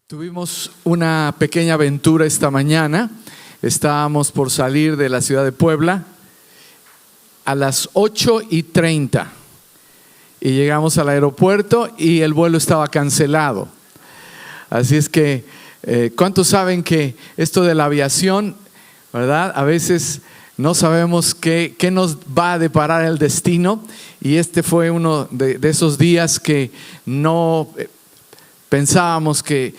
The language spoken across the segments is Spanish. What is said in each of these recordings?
Tuvimos una pequeña aventura esta mañana. Estábamos por salir de la ciudad de Puebla a las 8:30 y llegamos al aeropuerto y el vuelo estaba cancelado. Así es que, ¿cuántos saben que esto de la aviación, verdad? A veces no sabemos qué nos va a deparar el destino, y este fue uno de esos días que no pensábamos que,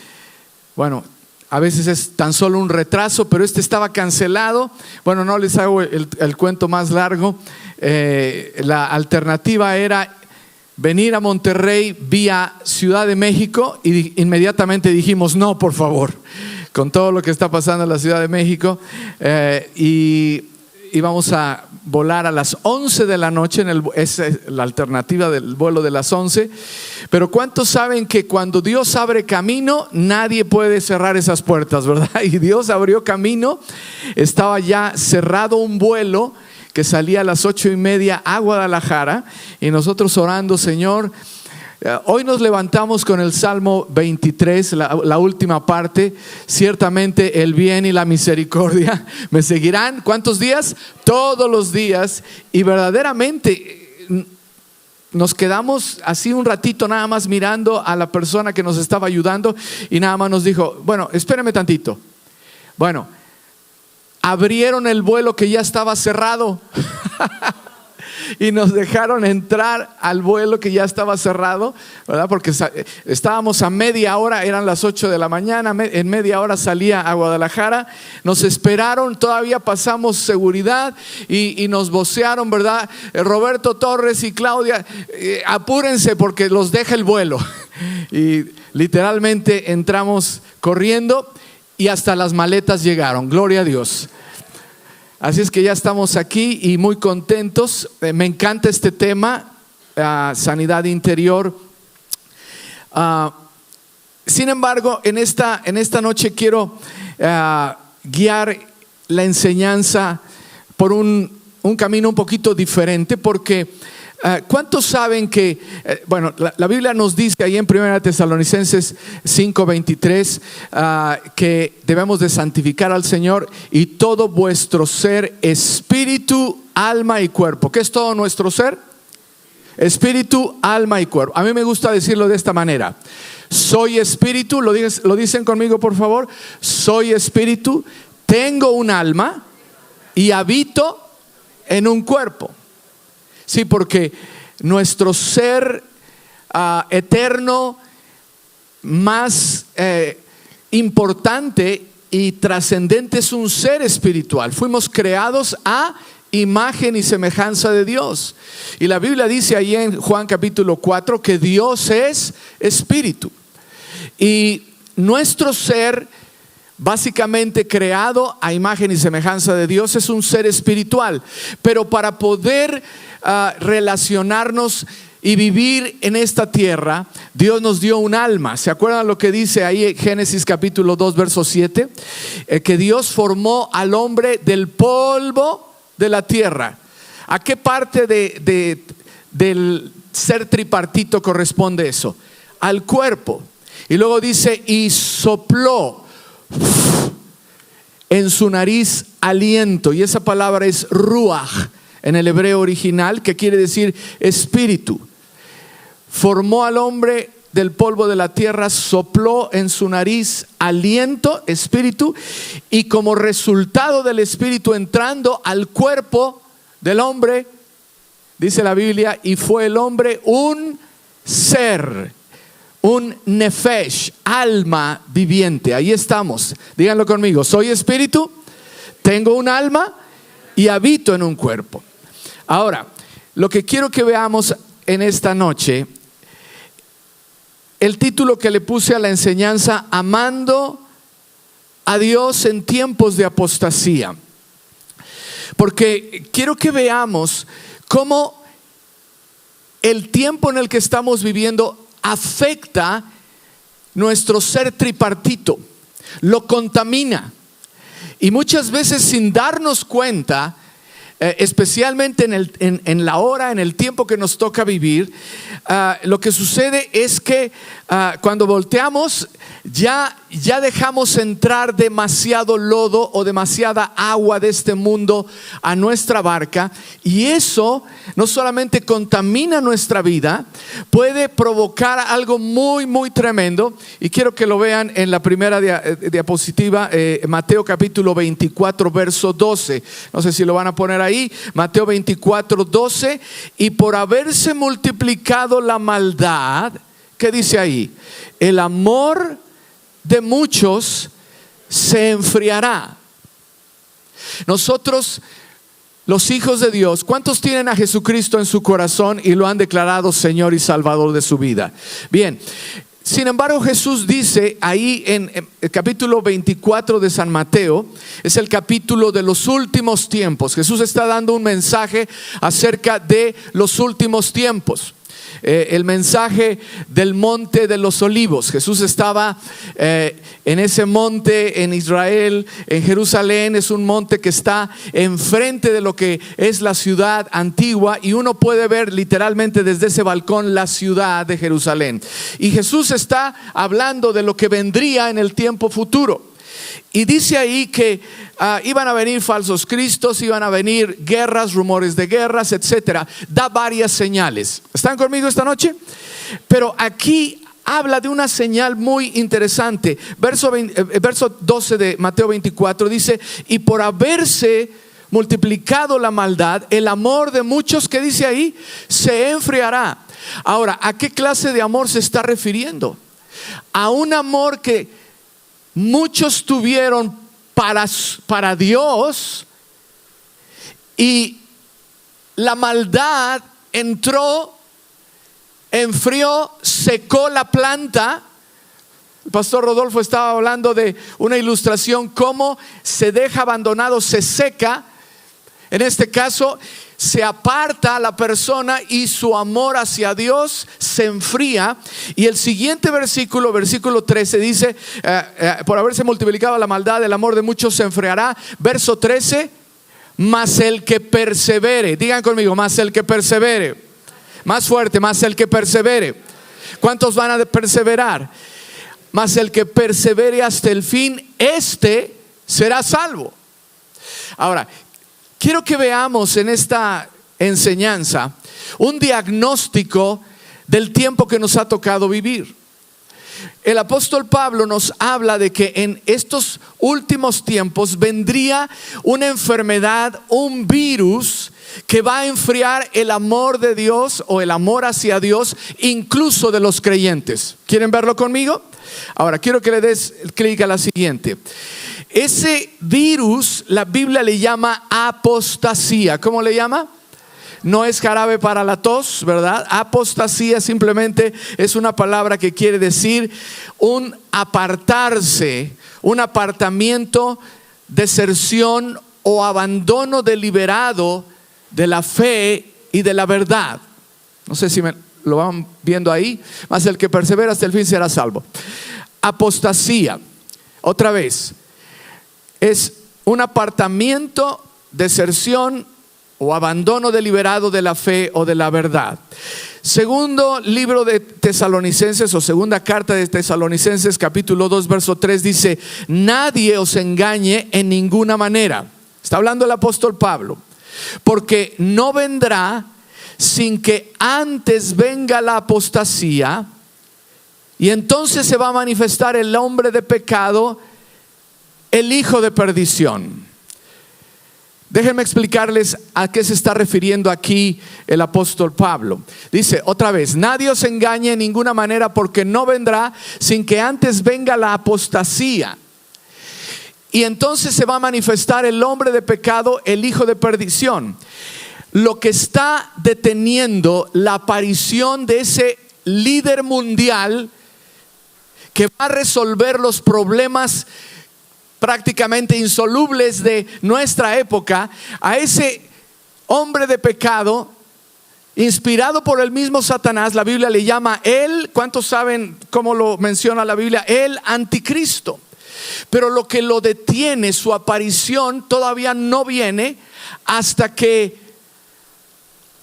bueno, a veces es tan solo un retraso, pero este estaba cancelado. Bueno, no les hago el cuento más largo. La alternativa era venir a Monterrey vía Ciudad de México, y inmediatamente dijimos no, por favor, con todo lo que está pasando en la Ciudad de México, y íbamos a volar a las 11 de la noche, esa es la alternativa del vuelo de las 11. Pero ¿cuántos saben que cuando Dios abre camino, nadie puede cerrar esas puertas, verdad? Y Dios abrió camino. Estaba ya cerrado un vuelo que salía a las 8:30 a Guadalajara, y nosotros orando: Señor, hoy nos levantamos con el Salmo 23, la última parte: ciertamente el bien y la misericordia me seguirán. ¿Cuántos días? Todos los días. Y verdaderamente nos quedamos así un ratito nada más mirando a la persona que nos estaba ayudando, y nada más nos dijo: bueno, espérame tantito. Bueno, abrieron el vuelo que ya estaba cerrado y nos dejaron entrar al vuelo que ya estaba cerrado, ¿verdad? Porque estábamos a media hora, eran las 8 de la mañana, en media hora salía a Guadalajara. Nos esperaron, todavía pasamos seguridad y nos vocearon, ¿verdad? Roberto Torres y Claudia, apúrense porque los deja el vuelo. Y literalmente entramos corriendo y hasta las maletas llegaron, gloria a Dios. Así es que ya estamos aquí y muy contentos. Me encanta este tema, sanidad interior. Sin embargo, en esta noche quiero guiar la enseñanza por un camino un poquito diferente, porque ¿cuántos saben que, bueno, la Biblia nos dice ahí en 1 Tesalonicenses 5:23 que debemos de santificar al Señor y todo vuestro ser, espíritu, alma y cuerpo? ¿Qué es todo nuestro ser? Espíritu, alma y cuerpo. A mí me gusta decirlo de esta manera: soy espíritu, lo dicen conmigo por favor: soy espíritu, tengo un alma y habito en un cuerpo. Sí, porque nuestro ser eterno, más importante y trascendente, es un ser espiritual. Fuimos creados a imagen y semejanza de Dios. Y la Biblia dice ahí en Juan capítulo 4 que Dios es espíritu. Y nuestro ser, básicamente creado a imagen y semejanza de Dios, es un ser espiritual. Pero para poder relacionarnos y vivir en esta tierra, Dios nos dio un alma. ¿Se acuerdan lo que dice ahí en Génesis capítulo 2 verso 7? Que Dios formó al hombre del polvo de la tierra. ¿A qué parte del ser tripartito corresponde eso? Al cuerpo. Y luego dice: y sopló en su nariz aliento, y esa palabra es ruach en el hebreo original, que quiere decir espíritu. Formó al hombre del polvo de la tierra, sopló en su nariz aliento, espíritu, y como resultado del espíritu entrando al cuerpo del hombre, dice la Biblia, y fue el hombre un ser, un nefesh, alma viviente. Ahí estamos, díganlo conmigo: soy espíritu, tengo un alma y habito en un cuerpo. Ahora, lo que quiero que veamos en esta noche, el título que le puse a la enseñanza: amando a Dios en tiempos de apostasía. Porque quiero que veamos cómo el tiempo en el que estamos viviendo afecta nuestro ser tripartito, lo contamina, y muchas veces sin darnos cuenta especialmente en la hora, en el tiempo que nos toca vivir, lo que sucede es que cuando volteamos ya dejamos entrar demasiado lodo o demasiada agua de este mundo a nuestra barca, y eso no solamente contamina nuestra vida, puede provocar algo muy muy tremendo. Y quiero que lo vean en la primera diapositiva, Mateo capítulo 24 verso 12. No sé si lo van a poner ahí. Mateo 24 12. Y por haberse multiplicado la maldad, ¿qué dice ahí? El amor de muchos se enfriará. Nosotros, los hijos de Dios, ¿cuántos tienen a Jesucristo en su corazón y lo han declarado Señor y Salvador de su vida? Bien, sin embargo, Jesús dice ahí en el capítulo 24 de San Mateo, es el capítulo de los últimos tiempos. Jesús está dando un mensaje acerca de los últimos tiempos. El mensaje del monte de los olivos. Jesús estaba en ese monte en Israel, en Jerusalén. Es un monte que está enfrente de lo que es la ciudad antigua, y uno puede ver literalmente desde ese balcón la ciudad de Jerusalén. Y Jesús está hablando de lo que vendría en el tiempo futuro. Y dice ahí que iban a venir falsos cristos, iban a venir guerras, rumores de guerras, etcétera. Da varias señales. ¿Están conmigo esta noche? Pero aquí habla de una señal muy interesante. Verso 12 de Mateo 24 dice: y por haberse multiplicado la maldad, el amor de muchos, ¿qué dice ahí? Se enfriará. Ahora, ¿a qué clase de amor se está refiriendo? A un amor que muchos tuvieron para Dios, y la maldad entró, enfrió, secó la planta. El pastor Rodolfo estaba hablando de una ilustración, cómo se deja abandonado, se seca. En este caso, se aparta a la persona y su amor hacia Dios se enfría. Y el siguiente versículo, versículo 13 dice: por haberse multiplicado la maldad, el amor de muchos se enfriará. Verso 13: mas el que persevere. Digan conmigo: mas el que persevere. Más fuerte: mas el que persevere. ¿Cuántos van a perseverar? Mas el que persevere hasta el fin, este será salvo. Ahora, quiero que veamos en esta enseñanza un diagnóstico del tiempo que nos ha tocado vivir. El apóstol Pablo nos habla de que en estos últimos tiempos vendría una enfermedad, un virus que va a enfriar el amor de Dios, o el amor hacia Dios, incluso de los creyentes. ¿Quieren verlo conmigo? Ahora quiero que le des clic a la siguiente. Ese virus, la Biblia le llama apostasía. ¿Cómo le llama? No es jarabe para la tos, ¿verdad? Apostasía simplemente es una palabra que quiere decir un apartarse, un apartamiento, deserción o abandono deliberado de la fe y de la verdad. No sé si lo van viendo ahí. Mas el que persevera hasta el fin será salvo. Apostasía, otra vez, es un apartamiento, deserción o abandono deliberado de la fe o de la verdad. Segundo libro de Tesalonicenses, o segunda carta de Tesalonicenses, capítulo 2 verso 3 dice: nadie os engañe en ninguna manera. Está hablando el apóstol Pablo. Porque no vendrá sin que antes venga la apostasía, y entonces se va a manifestar el hombre de pecado, el hijo de perdición. Déjenme explicarles a qué se está refiriendo aquí el apóstol Pablo. Dice otra vez: nadie os engañe en ninguna manera, porque no vendrá sin que antes venga la apostasía, y entonces se va a manifestar el hombre de pecado, el hijo de perdición. Lo que está deteniendo la aparición de ese líder mundial que va a resolver los problemas prácticamente insolubles de nuestra época, a ese hombre de pecado inspirado por el mismo Satanás, la Biblia le llama él, ¿cuántos saben cómo lo menciona la Biblia? El anticristo. Pero lo que lo detiene, su aparición, todavía no viene hasta que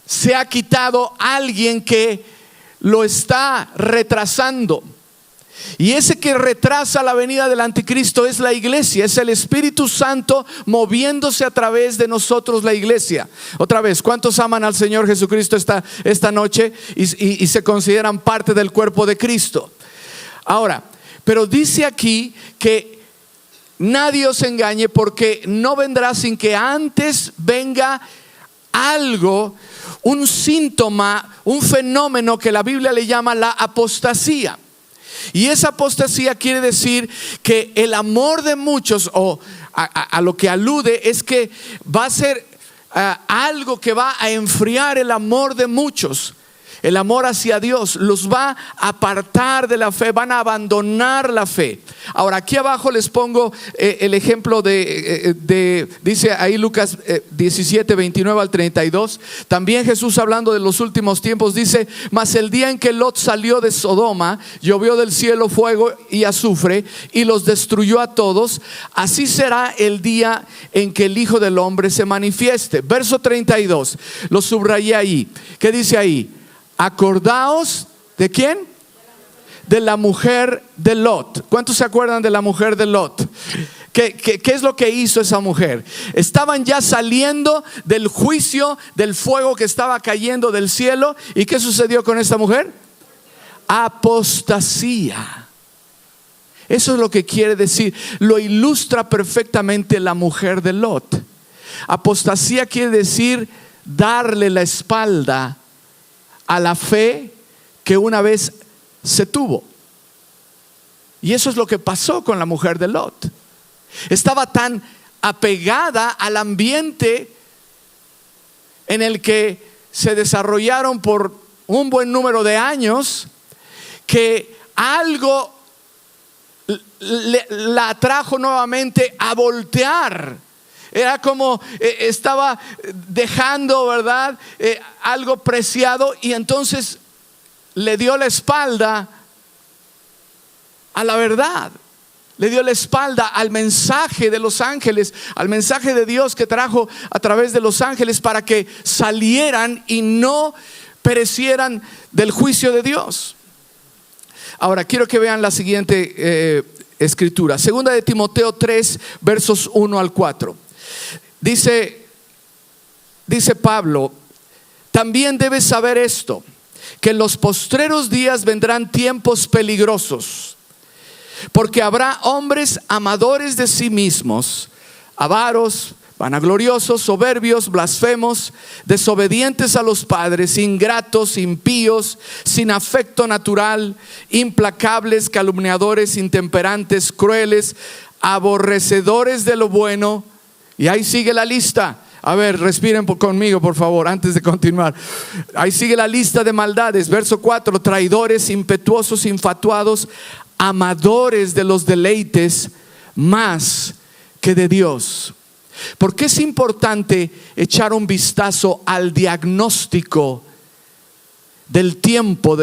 se ha quitado alguien que lo está retrasando. Y ese que retrasa la venida del anticristo es la iglesia, es el Espíritu Santo moviéndose a través de nosotros, la iglesia. Otra vez, ¿cuántos aman al Señor Jesucristo esta noche y se consideran parte del cuerpo de Cristo? Ahora, pero dice aquí que nadie os engañe, porque no vendrá sin que antes venga algo, un síntoma, un fenómeno que la Biblia le llama la apostasía. Y esa apostasía quiere decir que el amor de muchos, o a lo que alude, es que va a ser algo que va a enfriar el amor de muchos. El amor hacia Dios los va a apartar de la fe, van a abandonar la fe. Ahora, aquí abajo les pongo el ejemplo dice ahí Lucas 17, 29 al 32. También Jesús, hablando de los últimos tiempos, dice: mas el día en que Lot salió de Sodoma, llovió del cielo fuego y azufre y los destruyó a todos. Así será el día en que el Hijo del Hombre se manifieste. Verso 32, lo subrayé ahí. ¿Qué dice ahí? Acordaos ¿de quién? De la mujer de Lot. ¿Cuántos se acuerdan de la mujer de Lot? ¿Qué es lo que hizo esa mujer? Estaban ya saliendo del juicio, del fuego que estaba cayendo del cielo. ¿Y qué sucedió con esta mujer? Apostasía. Eso es lo que quiere decir. Lo ilustra perfectamente la mujer de Lot. Apostasía quiere decir darle la espalda a la fe que una vez se tuvo. Y eso es lo que pasó con la mujer de Lot. Estaba tan apegada al ambiente en el que se desarrollaron por un buen número de años, que algo la atrajo nuevamente a voltear. Era como estaba dejando, ¿verdad? Algo preciado, y entonces le dio la espalda a la verdad. Le dio la espalda al mensaje de los ángeles, al mensaje de Dios que trajo a través de los ángeles para que salieran y no perecieran del juicio de Dios. Ahora quiero que vean la siguiente escritura. Segunda de Timoteo 3, versos 1 al 4. Dice Pablo: también debes saber esto, que en los postreros días vendrán tiempos peligrosos, porque habrá hombres amadores de sí mismos, avaros, vanagloriosos, soberbios, blasfemos, desobedientes a los padres, ingratos, impíos, sin afecto natural, implacables, calumniadores, intemperantes, crueles, aborrecedores de lo bueno. Y ahí sigue la lista. A ver, respiren conmigo, por favor, antes de continuar. Ahí sigue la lista de maldades. Verso 4: traidores, impetuosos, infatuados, amadores de los deleites más que de Dios. ¿Por qué es importante echar un vistazo al diagnóstico del tiempo,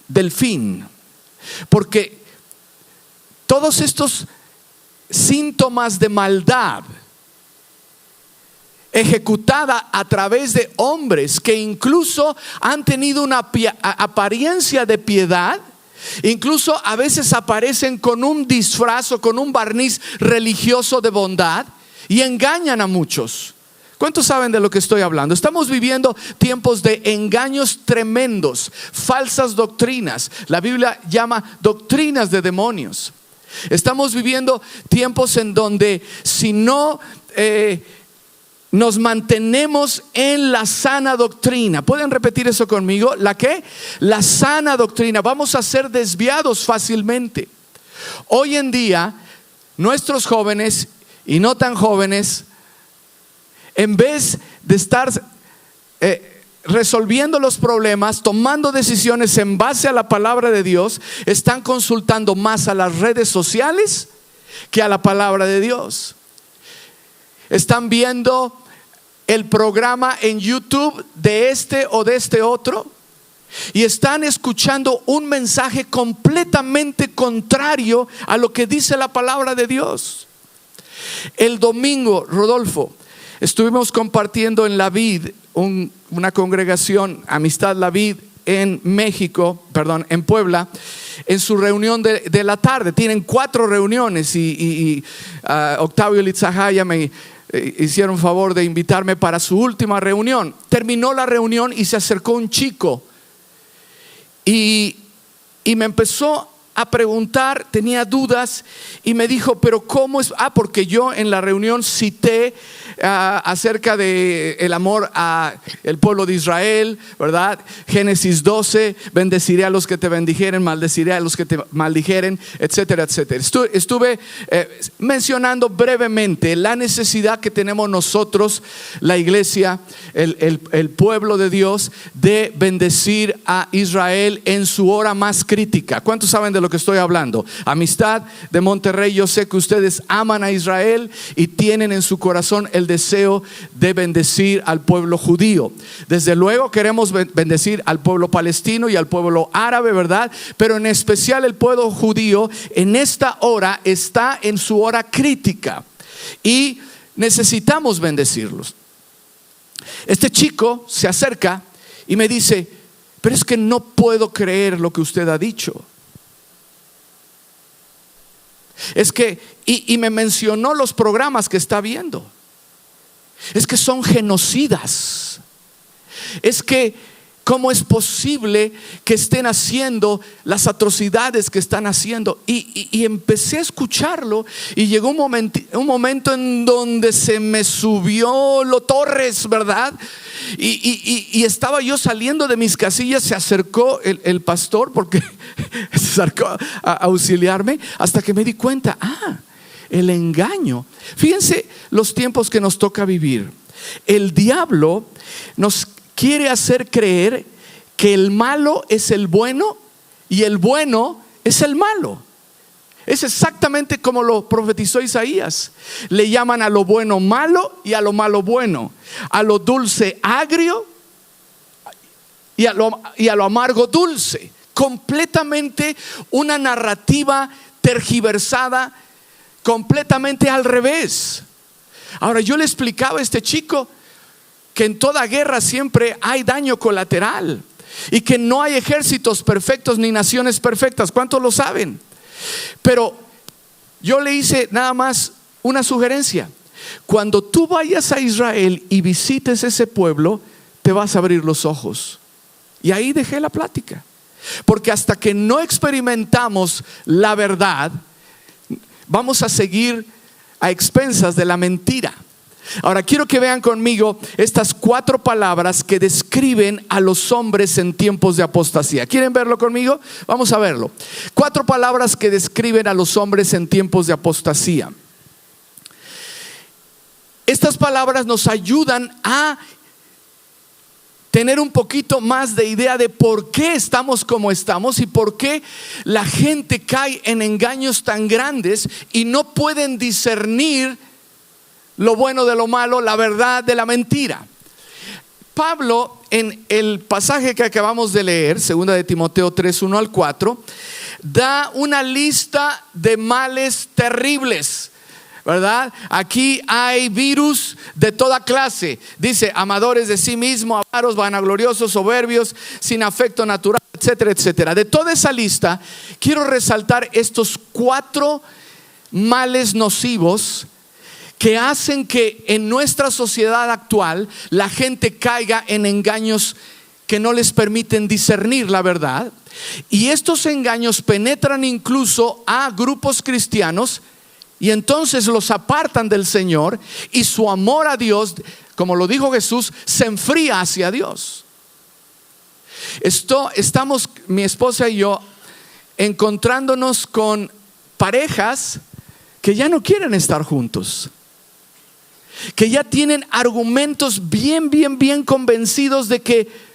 del fin? Porque todos estos síntomas de maldad ejecutada a través de hombres que incluso han tenido una apariencia de piedad, incluso a veces aparecen con un disfraz o con un barniz religioso de bondad y engañan a muchos. ¿Cuántos saben de lo que estoy hablando? Estamos viviendo tiempos de engaños tremendos, falsas doctrinas. La Biblia llama doctrinas de demonios. Estamos viviendo tiempos en donde si no nos mantenemos en la sana doctrina. ¿Pueden repetir eso conmigo? ¿La qué? La sana doctrina. Vamos a ser desviados fácilmente. Hoy en día, nuestros jóvenes y no tan jóvenes, en vez de estar resolviendo los problemas, tomando decisiones en base a la palabra de Dios, están consultando más a las redes sociales que a la palabra de Dios. Están viendo el programa en YouTube de este o de este otro, y están escuchando un mensaje completamente contrario a lo que dice la palabra de Dios. El domingo, Rodolfo, estuvimos compartiendo en La Vid, una congregación, Amistad La Vid, en Puebla, en su reunión de la tarde. Tienen 4 reuniones y Octavio Litzahaya me hicieron favor de invitarme para su última reunión. Terminó la reunión y se acercó un chico y me empezó a preguntar, tenía dudas y me dijo, pero ¿cómo es? Porque yo en la reunión cité acerca de el amor a el pueblo de Israel, ¿verdad? Génesis 12, bendeciré a los que te bendijeren, maldeciré a los que te maldijeren, etcétera, etcétera. Estuve mencionando brevemente la necesidad que tenemos nosotros, la iglesia, el pueblo de Dios, de bendecir a Israel en su hora más crítica. ¿Cuántos saben de lo que estoy hablando? Amistad de Monterrey, yo sé que ustedes aman a Israel y tienen en su corazón el deseo de bendecir al pueblo judío. Desde luego queremos bendecir al pueblo palestino y al pueblo árabe, ¿verdad? Pero en especial el pueblo judío en esta hora está en su hora crítica y necesitamos bendecirlos. Este chico se acerca y me dice, pero es que no puedo creer lo que usted ha dicho. Es que, y me mencionó los programas que está viendo. Es que son genocidas. Es que ¿cómo es posible que estén haciendo las atrocidades que están haciendo? Y empecé a escucharlo y llegó un momento en donde se me subió lo Torres, ¿verdad? Y estaba yo saliendo de mis casillas. Se acercó el pastor, porque se acercó a auxiliarme, hasta que me di cuenta, el engaño. Fíjense los tiempos que nos toca vivir. El diablo nos quiere hacer creer que el malo es el bueno y el bueno es el malo. Es exactamente como lo profetizó Isaías. Le llaman a lo bueno malo y a lo malo bueno, a lo dulce agrio y a lo amargo dulce. Completamente una narrativa tergiversada, completamente al revés. Ahora, yo le explicaba a este chico que en toda guerra siempre hay daño colateral y que no hay ejércitos perfectos ni naciones perfectas. ¿Cuántos lo saben? Pero yo le hice nada más una sugerencia. Cuando tú vayas a Israel y visites ese pueblo, te vas a abrir los ojos. Y ahí dejé la plática, porque hasta que no experimentamos la verdad, vamos a seguir a expensas de la mentira. Ahora quiero que vean conmigo estas 4 palabras que describen a los hombres en tiempos de apostasía. ¿Quieren verlo conmigo? Vamos a verlo. 4 palabras que describen a los hombres en tiempos de apostasía. Estas palabras nos ayudan a tener un poquito más de idea de por qué estamos como estamos y por qué la gente cae en engaños tan grandes y no pueden discernir lo bueno de lo malo, la verdad de la mentira. Pablo, en el pasaje que acabamos de leer, 2 de Timoteo 3, 1 al 4, da una lista de males terribles, ¿verdad? Aquí hay virus de toda clase. Dice: amadores de sí mismos, avaros, vanagloriosos, soberbios, sin afecto natural, etcétera, etcétera. De toda esa lista quiero resaltar estos 4 males nocivos que hacen que en nuestra sociedad actual la gente caiga en engaños que no les permiten discernir la verdad. Y estos engaños penetran incluso a grupos cristianos y entonces los apartan del Señor, y su amor a Dios, como lo dijo Jesús, se enfría hacia Dios. Estamos, mi esposa y yo, encontrándonos con parejas que ya no quieren estar juntos, que ya tienen argumentos bien convencidos de que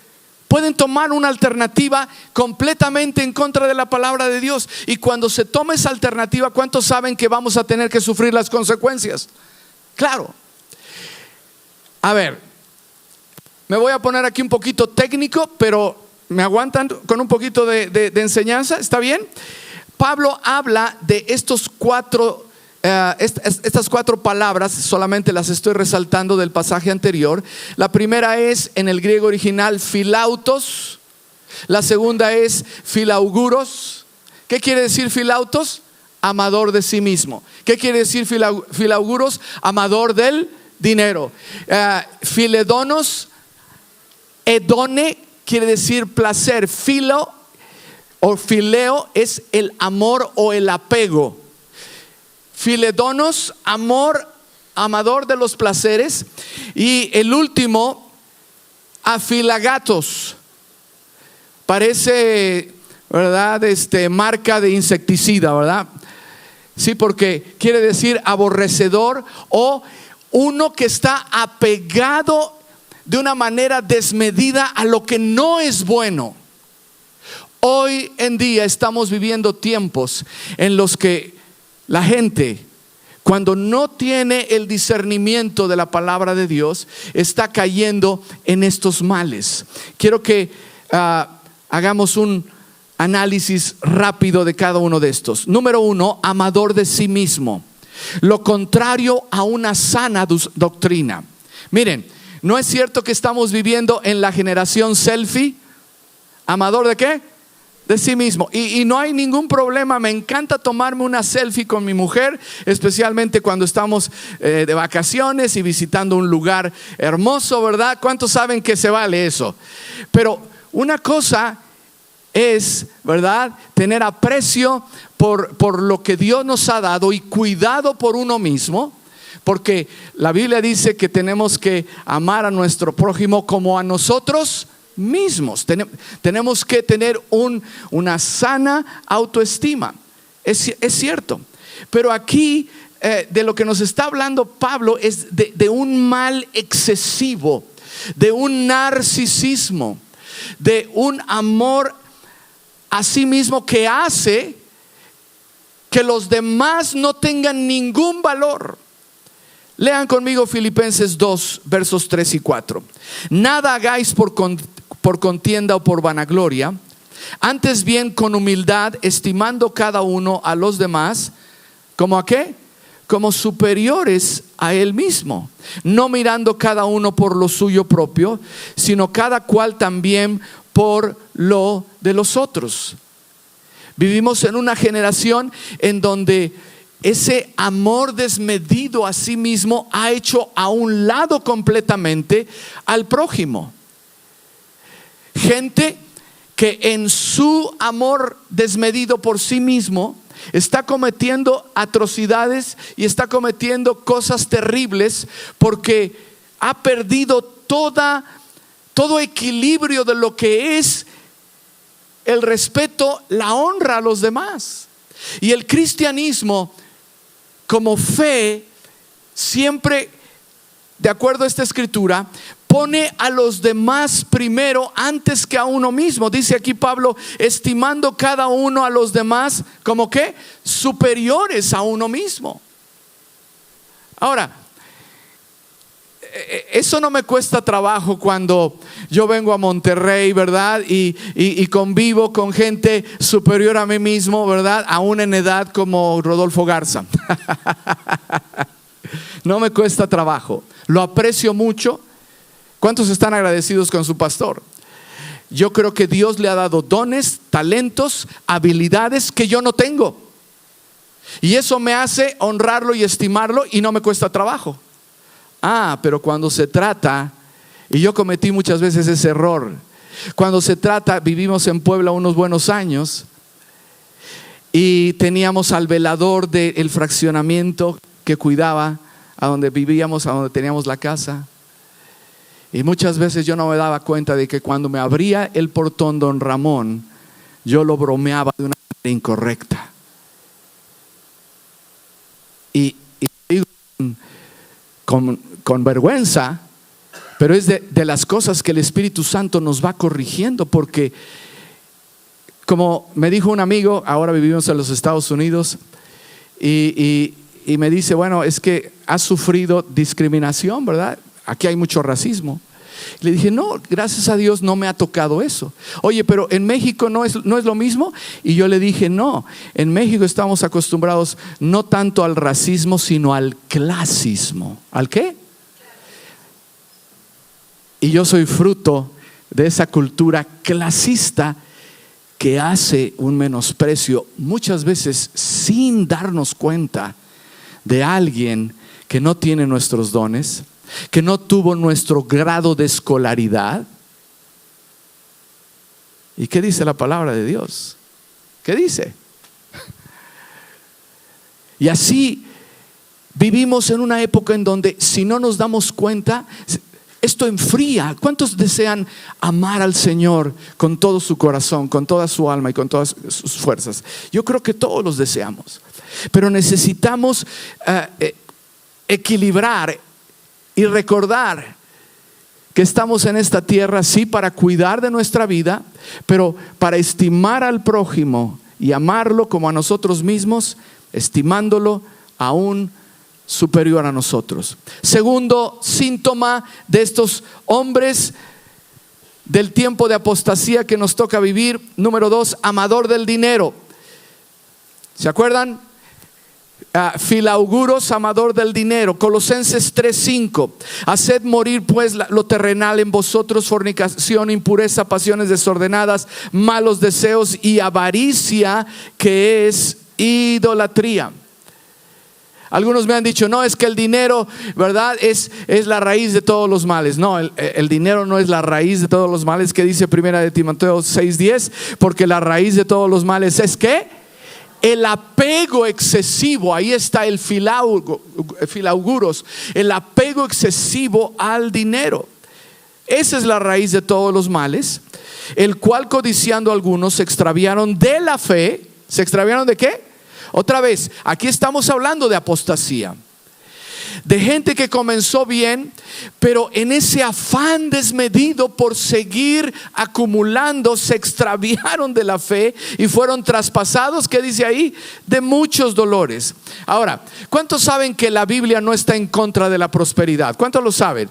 pueden tomar una alternativa completamente en contra de la palabra de Dios. Y cuando se toma esa alternativa, ¿cuántos saben que vamos a tener que sufrir las consecuencias? Claro. A ver, me voy a poner aquí un poquito técnico, pero ¿Me aguantan con un poquito de enseñanza? ¿Está bien? Pablo habla de estas cuatro palabras, solamente las estoy resaltando del pasaje anterior. La primera es en el griego original philautos, la segunda es philauguros. ¿Qué quiere decir philautos? Amador de sí mismo. ¿Qué quiere decir philauguros? Amador del dinero. Philedonos, edone, quiere decir placer. Philo o fileo es el amor o el apego. Philedonos, amor, amador de los placeres. Y el último, afilagatos. Parece, ¿verdad? Marca de insecticida, ¿verdad? Sí, porque quiere decir aborrecedor o uno que está apegado de una manera desmedida a lo que no es bueno. Hoy en día estamos viviendo tiempos en los que la gente, cuando no tiene el discernimiento de la palabra de Dios, está cayendo en estos males. Quiero que hagamos un análisis rápido de cada uno de estos. Número 1, amador de sí mismo. Lo contrario a una sana doctrina. Miren, ¿no es cierto que estamos viviendo en la generación selfie? ¿Amador de qué? De sí mismo. Y no hay ningún problema. Me encanta tomarme una selfie con mi mujer, especialmente cuando estamos de vacaciones y visitando un lugar hermoso, ¿verdad? ¿Cuántos saben que se vale eso? Pero una cosa es, ¿verdad?, tener aprecio por lo que Dios nos ha dado y cuidado por uno mismo, porque la Biblia dice que tenemos que amar a nuestro prójimo como a nosotros mismos. Tenemos que tener una sana autoestima. Es cierto. Pero aquí de lo que nos está hablando Pablo es de un mal excesivo, de un narcisismo, de un amor a sí mismo que hace que los demás no tengan ningún valor. Lean conmigo Filipenses 2, versos 3 y 4. Nada hagáis por contienda o por vanagloria, antes bien con humildad, estimando cada uno a los demás, ¿como a qué? Como superiores a él mismo, no mirando cada uno por lo suyo propio, sino cada cual también por lo de los otros. Vivimos en una generación en donde ese amor desmedido a sí mismo ha hecho a un lado completamente al prójimo. Gente que en su amor desmedido por sí mismo está cometiendo atrocidades y está cometiendo cosas terribles porque ha perdido todo equilibrio de lo que es el respeto, la honra a los demás. Y el cristianismo como fe siempre, de acuerdo a esta escritura, pone a los demás primero antes que a uno mismo. Dice aquí Pablo, estimando cada uno a los demás como que superiores a uno mismo. Ahora, eso no me cuesta trabajo cuando yo vengo a Monterrey, ¿verdad? Y convivo con gente superior a mí mismo, ¿verdad? Aún en edad como Rodolfo Garza. No me cuesta trabajo, lo aprecio mucho. ¿Cuántos están agradecidos con su pastor? Yo creo que Dios le ha dado dones, talentos, habilidades que yo no tengo. Y eso me hace honrarlo y estimarlo y no me cuesta trabajo. Pero cuando se trata, y yo cometí muchas veces ese error, cuando se trata, vivimos en Puebla unos buenos años y teníamos al velador del fraccionamiento que cuidaba a donde vivíamos, a donde teníamos la casa. Y muchas veces yo no me daba cuenta de que cuando me abría el portón don Ramón, yo lo bromeaba de una manera incorrecta. Y digo con vergüenza, pero es de las cosas que el Espíritu Santo nos va corrigiendo, porque como me dijo un amigo, ahora vivimos en los Estados Unidos, y me dice, bueno, es que has sufrido discriminación, ¿verdad? Aquí hay mucho racismo. Le dije, no, gracias a Dios no me ha tocado eso. Oye, pero en México no es lo mismo. Y yo le dije, no, en México estamos acostumbrados no tanto al racismo, sino al clasismo. ¿Al qué? Y yo soy fruto de esa cultura clasista que hace un menosprecio muchas veces sin darnos cuenta de alguien que no tiene nuestros dones, que no tuvo nuestro grado de escolaridad. ¿Y qué dice la palabra de Dios? ¿Qué dice? Y así vivimos en una época en donde si no nos damos cuenta, esto enfría. ¿Cuántos desean amar al Señor con todo su corazón, con toda su alma y con todas sus fuerzas? Yo creo que todos los deseamos, pero necesitamos equilibrar y recordar que estamos en esta tierra, sí, para cuidar de nuestra vida, pero para estimar al prójimo y amarlo como a nosotros mismos, estimándolo aún superior a nosotros. Segundo síntoma de estos hombres del tiempo de apostasía que nos toca vivir, número 2, amador del dinero. ¿Se acuerdan? Filauguros, amador del dinero. Colosenses 3:5. Haced morir pues lo terrenal en vosotros: fornicación, impureza, pasiones desordenadas, malos deseos y avaricia, que es idolatría. Algunos me han dicho, no, es que el dinero, ¿verdad?, es la raíz de todos los males. No, el dinero no es la raíz de todos los males. Que dice primera de Timoteo 6:10, porque la raíz de todos los males es ¿qué? El apego excesivo. Ahí está el filauguros, el apego excesivo al dinero. Esa es la raíz de todos los males, el cual codiciando algunos se extraviaron de la fe. ¿Se extraviaron de qué? Otra vez, aquí estamos hablando de apostasía, de gente que comenzó bien, pero en ese afán desmedido por seguir acumulando, se extraviaron de la fe y fueron traspasados, ¿qué dice ahí? De muchos dolores. Ahora, ¿cuántos saben que la Biblia no está en contra de la prosperidad? ¿Cuántos lo saben?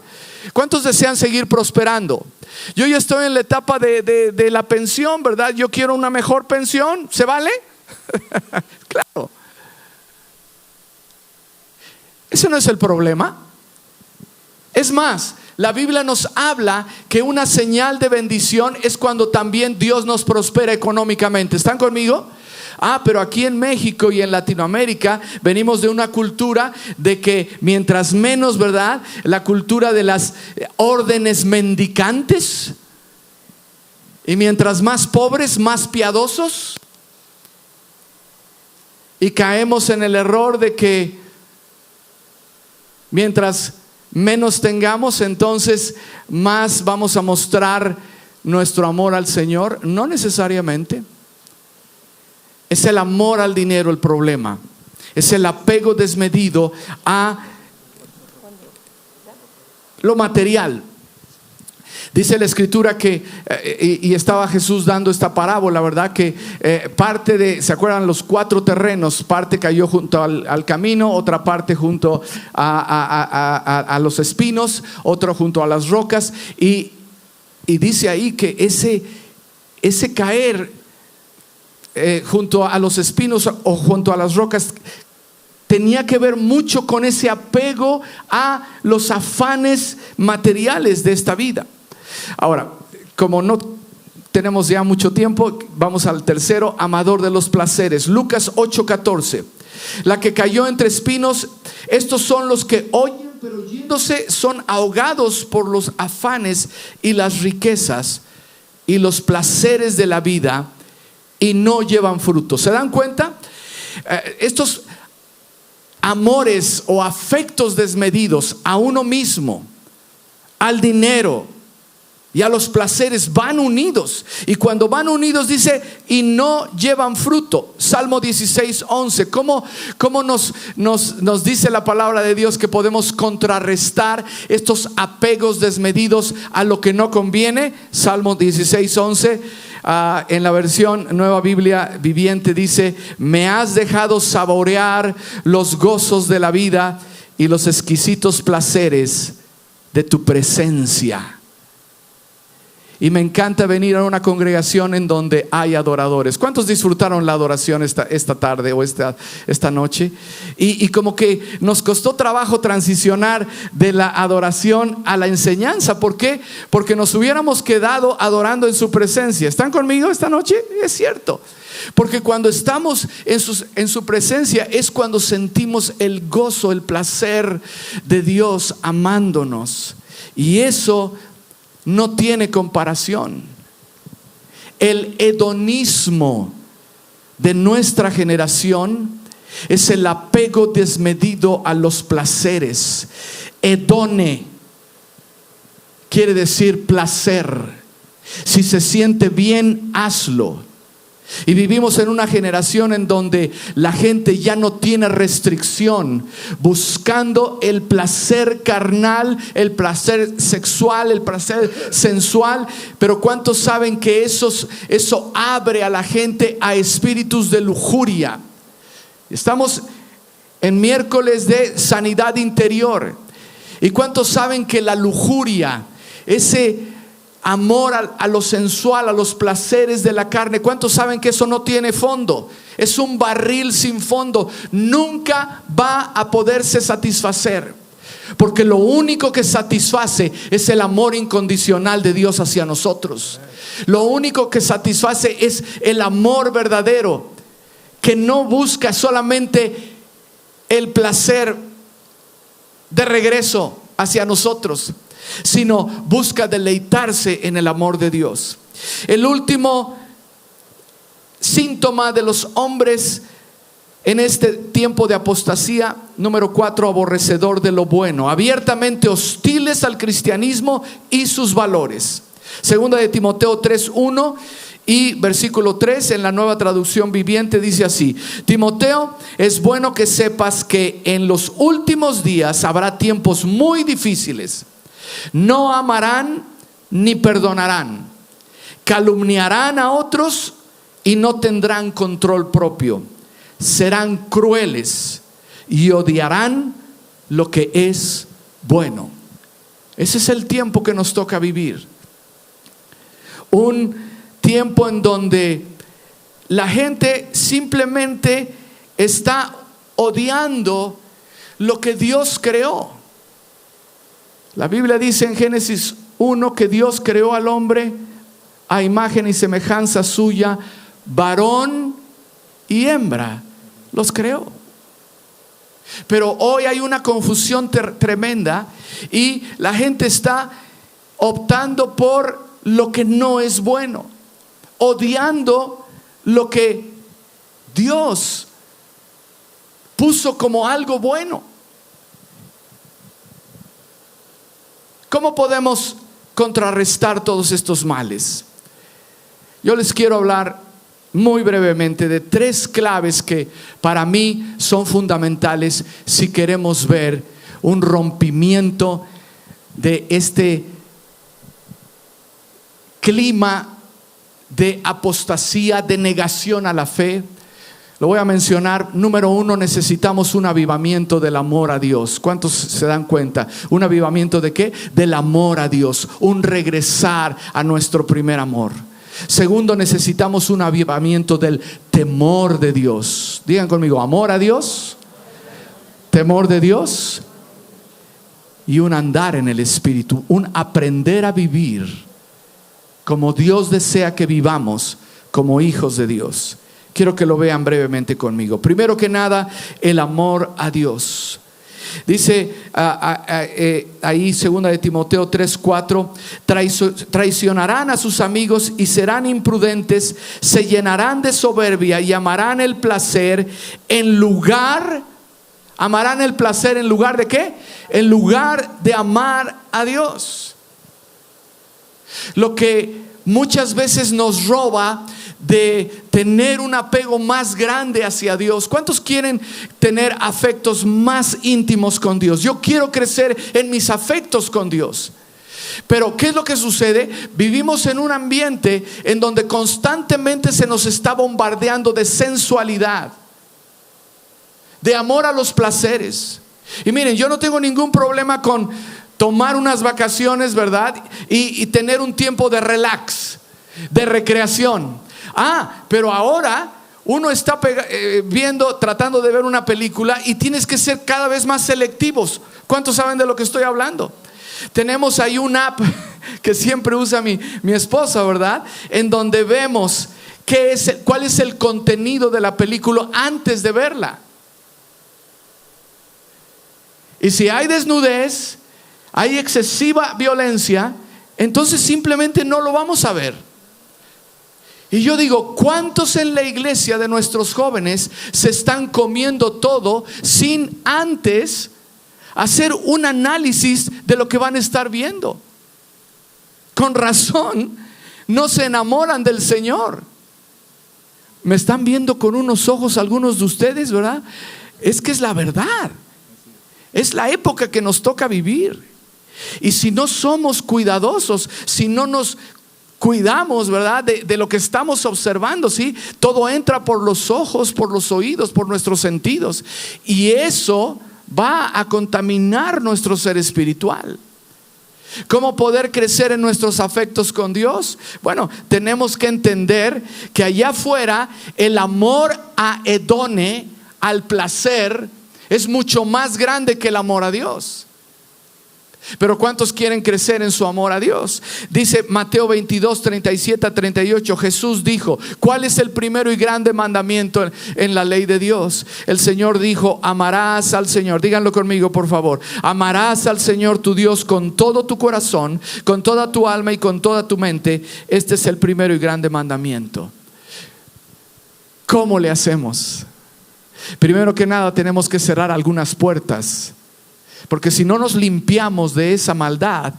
¿Cuántos desean seguir prosperando? Yo ya estoy en la etapa de la pensión, ¿verdad? Yo quiero una mejor pensión. ¿Se vale? Claro. Ese no es el problema. Es más, la Biblia nos habla que una señal de bendición es cuando también Dios nos prospera económicamente. ¿Están conmigo? Pero aquí en México y en Latinoamérica venimos de una cultura de que mientras menos, ¿verdad?, la cultura de las órdenes mendicantes, y mientras más pobres, más piadosos. Y caemos en el error de que mientras menos tengamos, entonces más vamos a mostrar nuestro amor al Señor. No necesariamente. Es el amor al dinero el problema. Es el apego desmedido a lo material. Dice la escritura que, y estaba Jesús dando esta parábola, ¿verdad? Que parte de, ¿se acuerdan? Los 4 terrenos, parte cayó junto al camino, otra parte junto a los espinos, otro junto a las rocas. Y dice ahí que ese caer junto a los espinos o junto a las rocas tenía que ver mucho con ese apego a los afanes materiales de esta vida. Ahora, como no tenemos ya mucho tiempo, vamos al tercero, amador de los placeres. Lucas 8:14. La que cayó entre espinos, estos son los que oyen, pero yéndose son ahogados por los afanes y las riquezas y los placeres de la vida, y no llevan fruto. ¿Se dan cuenta? Estos amores o afectos desmedidos a uno mismo, al dinero y a los placeres van unidos. Y cuando van unidos dice, y no llevan fruto. Salmo 16:11. ¿Cómo nos dice la palabra de Dios que podemos contrarrestar estos apegos desmedidos a lo que no conviene? Salmo 16:11. En la versión Nueva Biblia Viviente dice: me has dejado saborear los gozos de la vida y los exquisitos placeres de tu presencia. Y me encanta venir a una congregación en donde hay adoradores. ¿Cuántos disfrutaron la adoración esta tarde o esta noche? Y como que nos costó trabajo transicionar de la adoración a la enseñanza. ¿Por qué? Porque nos hubiéramos quedado adorando en su presencia. ¿Están conmigo esta noche? Es cierto. Porque cuando estamos en su presencia es cuando sentimos el gozo, el placer de Dios amándonos. Y eso no tiene comparación. El hedonismo de nuestra generación es el apego desmedido a los placeres. Hedone quiere decir placer. Si se siente bien, hazlo. Y vivimos en una generación en donde la gente ya no tiene restricción, buscando el placer carnal, el placer sexual, el placer sensual. Pero ¿cuántos saben que eso abre a la gente a espíritus de lujuria? Estamos en miércoles de sanidad interior. ¿Y cuántos saben que la lujuria, ese amor a lo sensual, a los placeres de la carne, cuántos saben que eso no tiene fondo? Es un barril sin fondo. Nunca va a poderse satisfacer, porque lo único que satisface es el amor incondicional de Dios hacia nosotros. Lo único que satisface es el amor verdadero, que no busca solamente el placer de regreso hacia nosotros, sino busca deleitarse en el amor de Dios. El último síntoma de los hombres en este tiempo de apostasía, número 4, aborrecedor de lo bueno, abiertamente hostiles al cristianismo y sus valores. Segunda de Timoteo 3:1 y versículo 3 en la Nueva Traducción Viviente dice así: Timoteo, es bueno que sepas que en los últimos días habrá tiempos muy difíciles. No amarán ni perdonarán, calumniarán a otros y no tendrán control propio, serán crueles y odiarán lo que es bueno. Ese es el tiempo que nos toca vivir. Un tiempo en donde la gente simplemente está odiando lo que Dios creó. La Biblia dice en Génesis 1 que Dios creó al hombre a imagen y semejanza suya, varón y hembra los creó. Pero hoy hay una confusión tremenda y la gente está optando por lo que no es bueno, odiando lo que Dios puso como algo bueno. ¿Cómo podemos contrarrestar todos estos males? Yo les quiero hablar muy brevemente de 3 claves que para mí son fundamentales si queremos ver un rompimiento de este clima de apostasía, de negación a la fe. Lo voy a mencionar. Número 1, necesitamos un avivamiento del amor a Dios. ¿Cuántos se dan cuenta? ¿Un avivamiento de qué? Del amor a Dios, un regresar a nuestro primer amor. Segundo, necesitamos un avivamiento del temor de Dios. Digan conmigo: amor a Dios, temor de Dios y un andar en el Espíritu, un aprender a vivir como Dios desea que vivamos, como hijos de Dios. Quiero que lo vean brevemente conmigo. Primero que nada, el amor a Dios. Dice ahí 2 de Timoteo 3:4: traicionarán a sus amigos y serán imprudentes, se llenarán de soberbia y amarán el placer en lugar de ¿qué? En lugar de amar a Dios. Lo que muchas veces nos roba de tener un apego más grande hacia Dios. ¿Cuántos quieren tener afectos más íntimos con Dios? Yo quiero crecer en mis afectos con Dios. Pero ¿qué es lo que sucede? Vivimos en un ambiente en donde constantemente se nos está bombardeando de sensualidad, de amor a los placeres. Y miren, yo no tengo ningún problema con tomar unas vacaciones, ¿verdad? Y tener un tiempo de relax, de recreación. Pero ahora uno está tratando de ver una película y tienes que ser cada vez más selectivos. ¿Cuántos saben de lo que estoy hablando? Tenemos ahí una app que siempre usa mi esposa, ¿verdad? En donde vemos cuál es el contenido de la película antes de verla. Y si hay desnudez, hay excesiva violencia, entonces simplemente no lo vamos a ver. Y yo digo, ¿cuántos en la iglesia de nuestros jóvenes se están comiendo todo sin antes hacer un análisis de lo que van a estar viendo? Con razón no se enamoran del Señor. Me están viendo con unos ojos algunos de ustedes, ¿verdad? Es que es la verdad. Es la época que nos toca vivir. Y si no somos cuidadosos, si no nos cuidamos, ¿verdad? De lo que estamos observando, ¿sí? Todo entra por los ojos, por los oídos, por nuestros sentidos. Y eso va a contaminar nuestro ser espiritual. ¿Cómo poder crecer en nuestros afectos con Dios? Bueno, tenemos que entender que allá afuera el amor a hedone, al placer, es mucho más grande que el amor a Dios. Pero ¿cuántos quieren crecer en su amor a Dios? Dice Mateo 22, 37 a 38, Jesús dijo: ¿cuál es el primero y grande mandamiento en la ley de Dios? El Señor dijo: amarás al Señor. Díganlo conmigo, por favor. Amarás al Señor tu Dios con todo tu corazón, con toda tu alma y con toda tu mente. Este es el primero y grande mandamiento. ¿Cómo le hacemos? Primero que nada tenemos que cerrar algunas puertas, porque si no nos limpiamos de esa maldad,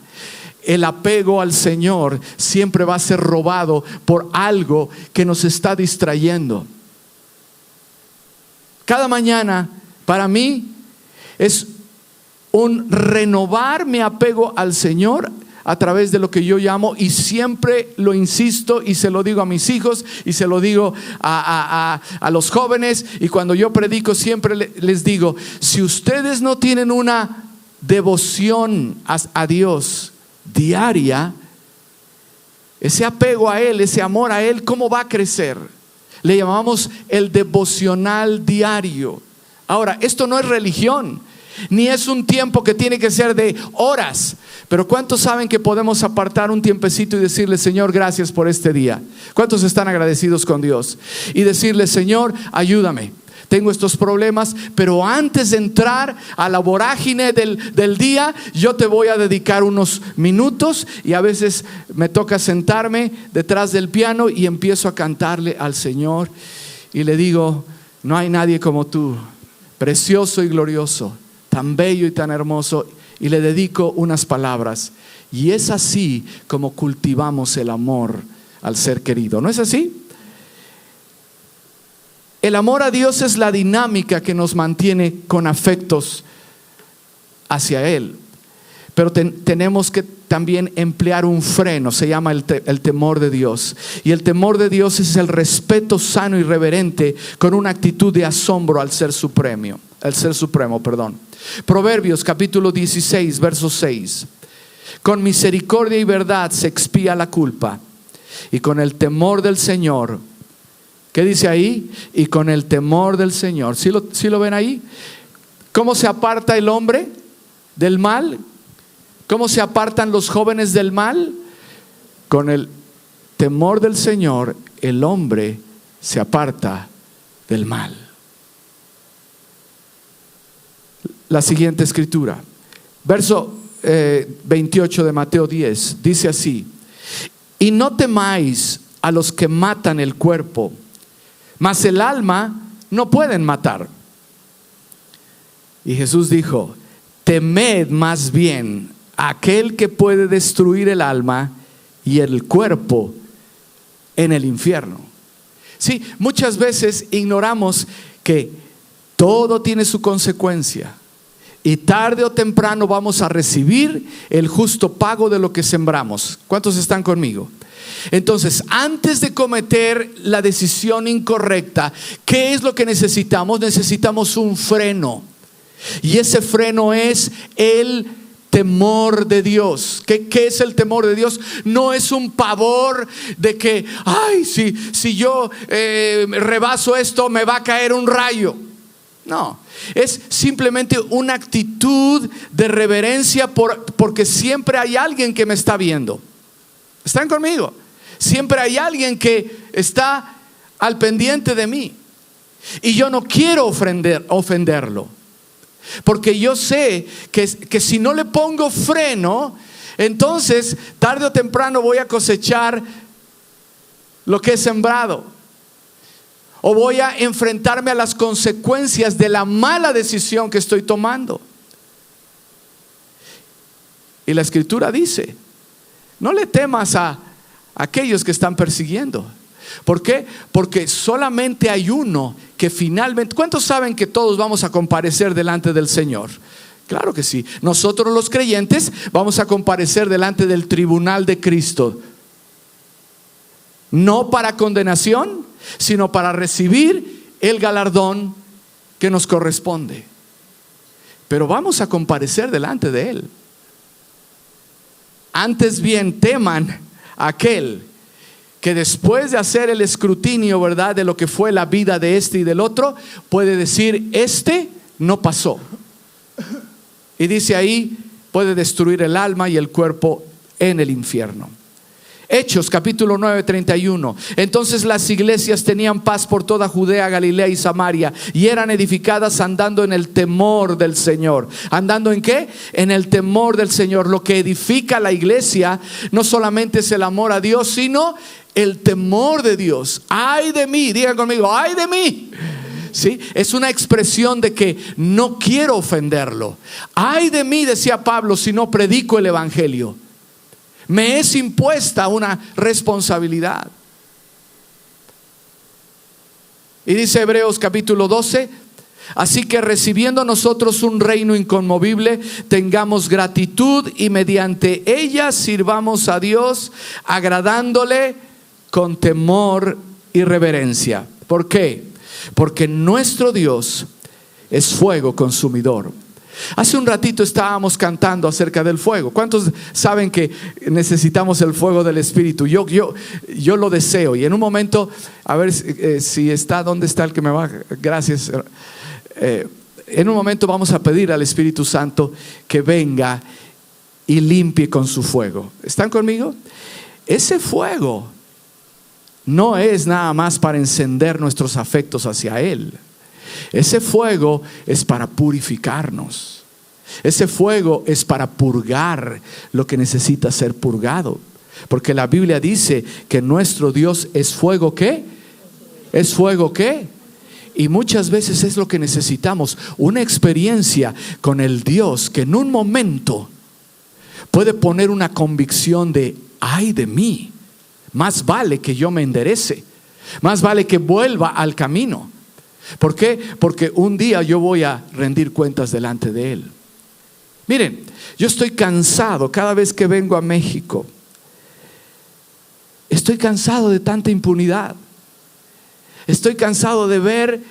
el apego al Señor siempre va a ser robado por algo que nos está distrayendo. Cada mañana para mí es un renovar mi apego al Señor a través de lo que yo llamo, y siempre lo insisto y se lo digo a mis hijos y se lo digo a los jóvenes, y cuando yo predico siempre les digo: si ustedes no tienen una devoción a Dios diaria, ese apego a Él, ese amor a Él, ¿cómo va a crecer? Le llamamos el devocional diario. Ahora, esto no es religión, ni es un tiempo que tiene que ser de horas. Pero ¿cuántos saben que podemos apartar un tiempecito y decirle: Señor, gracias por este día? ¿Cuántos están agradecidos con Dios? Y decirle: Señor, ayúdame, tengo estos problemas, pero antes de entrar a la vorágine del día, yo te voy a dedicar unos minutos. Y a veces me toca sentarme detrás del piano y empiezo a cantarle al Señor y le digo: no hay nadie como tú, precioso y glorioso, tan bello y tan hermoso. Y le dedico unas palabras. Y es así como cultivamos el amor al ser querido. ¿No es así? El amor a Dios es la dinámica que nos mantiene con afectos hacia Él. Pero tenemos que también emplear un freno, se llama el temor de Dios. Y el temor de Dios es el respeto sano y reverente con una actitud de asombro al ser supremo. Proverbios capítulo 16, verso 6. Con misericordia y verdad se expía la culpa, y con el temor del Señor. ¿Qué dice ahí? Y con el temor del Señor. ¿Sí lo ven ahí? ¿Cómo se aparta el hombre del mal? ¿Cómo se apartan los jóvenes del mal? Con el temor del Señor el hombre se aparta del mal. La siguiente escritura, verso 28 de Mateo 10, dice así: y no temáis a los que matan el cuerpo, mas el alma no pueden matar. Y Jesús dijo: temed más bien a aquel que puede destruir el alma y el cuerpo en el infierno. Sí, muchas veces ignoramos que todo tiene su consecuencia, y tarde o temprano vamos a recibir el justo pago de lo que sembramos. ¿Cuántos están conmigo? Entonces, antes de cometer la decisión incorrecta, ¿qué es lo que necesitamos? Necesitamos un freno. Y ese freno es el temor de Dios. ¿Qué es el temor de Dios? No es un pavor de que, ay, si yo rebaso esto, me va a caer un rayo. No, es simplemente una actitud de reverencia porque siempre hay alguien que me está viendo. ¿Están conmigo? Siempre hay alguien que está al pendiente de mí. Y yo no quiero ofenderlo. Porque yo sé que si no le pongo freno, entonces tarde o temprano voy a cosechar lo que he sembrado. O voy a enfrentarme a las consecuencias de la mala decisión que estoy tomando. Y la Escritura dice: no le temas a aquellos que están persiguiendo. ¿Por qué? Porque solamente hay uno que finalmente... ¿Cuántos saben que todos vamos a comparecer delante del Señor? Claro que sí. Nosotros los creyentes vamos a comparecer delante del tribunal de Cristo. No para condenación, sino para recibir el galardón que nos corresponde. Pero vamos a comparecer delante de Él. Antes bien teman a aquel que después de hacer el escrutinio, ¿verdad?, de lo que fue la vida de este y del otro, puede decir: este no pasó. Y dice ahí: puede destruir el alma y el cuerpo en el infierno. Hechos capítulo 9, 31. Entonces las iglesias tenían paz por toda Judea, Galilea y Samaria, y eran edificadas andando en el temor del Señor. ¿Andando en qué? En el temor del Señor. Lo que edifica la iglesia no solamente es el amor a Dios, sino el temor de Dios. Ay de mí, digan conmigo, ay de mí. ¿Sí? Es una expresión de que no quiero ofenderlo. Ay de mí, decía Pablo, si no predico el evangelio. Me es impuesta una responsabilidad. Y dice Hebreos capítulo 12: así que recibiendo nosotros un reino inconmovible, tengamos gratitud y mediante ella sirvamos a Dios, agradándole con temor y reverencia. ¿Por qué? Porque nuestro Dios es fuego consumidor. Hace un ratito estábamos cantando acerca del fuego. ¿Cuántos saben que necesitamos el fuego del Espíritu? Yo lo deseo. Y en un momento, a ver si está, ¿dónde está el que me va? Gracias. En un momento vamos a pedir al Espíritu Santo que venga y limpie con su fuego. ¿Están conmigo? Ese fuego no es nada más para encender nuestros afectos hacia Él. Ese fuego es para purificarnos. Ese fuego es para purgar lo que necesita ser purgado. Porque la Biblia dice que nuestro Dios es fuego, ¿qué? ¿Es fuego qué? Y muchas veces es lo que necesitamos, una experiencia con el Dios que en un momento puede poner una convicción de: ay de mí, más vale que yo me enderece, más vale que vuelva al camino. ¿Por qué? Porque un día yo voy a rendir cuentas delante de Él. Miren, yo estoy cansado cada vez que vengo a México. Estoy cansado de tanta impunidad. Estoy cansado de ver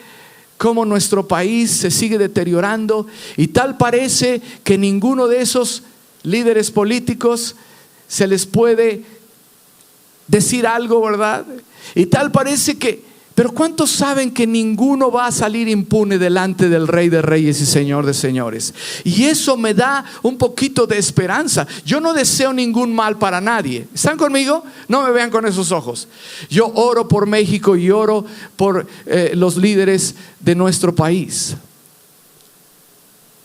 cómo nuestro país se sigue deteriorando, y tal parece que ninguno de esos líderes políticos se les puede decir algo, ¿verdad? Y tal parece que... Pero ¿cuántos saben que ninguno va a salir impune delante del Rey de Reyes y Señor de Señores? Y eso me da un poquito de esperanza. Yo no deseo ningún mal para nadie. ¿Están conmigo? No me vean con esos ojos. Yo oro por México y oro por los líderes de nuestro país.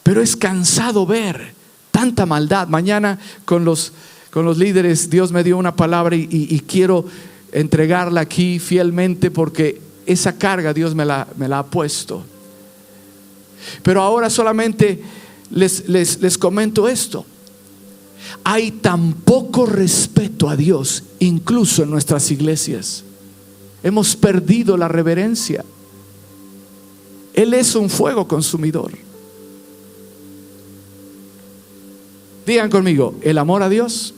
Pero es cansado ver tanta maldad. Mañana con los líderes Dios me dio una palabra y quiero entregarla aquí fielmente, porque esa carga Dios me la ha puesto. Pero ahora solamente les comento esto: hay tan poco respeto a Dios, incluso en nuestras iglesias. Hemos perdido la reverencia. Él es un fuego consumidor. Digan conmigo: el amor a Dios,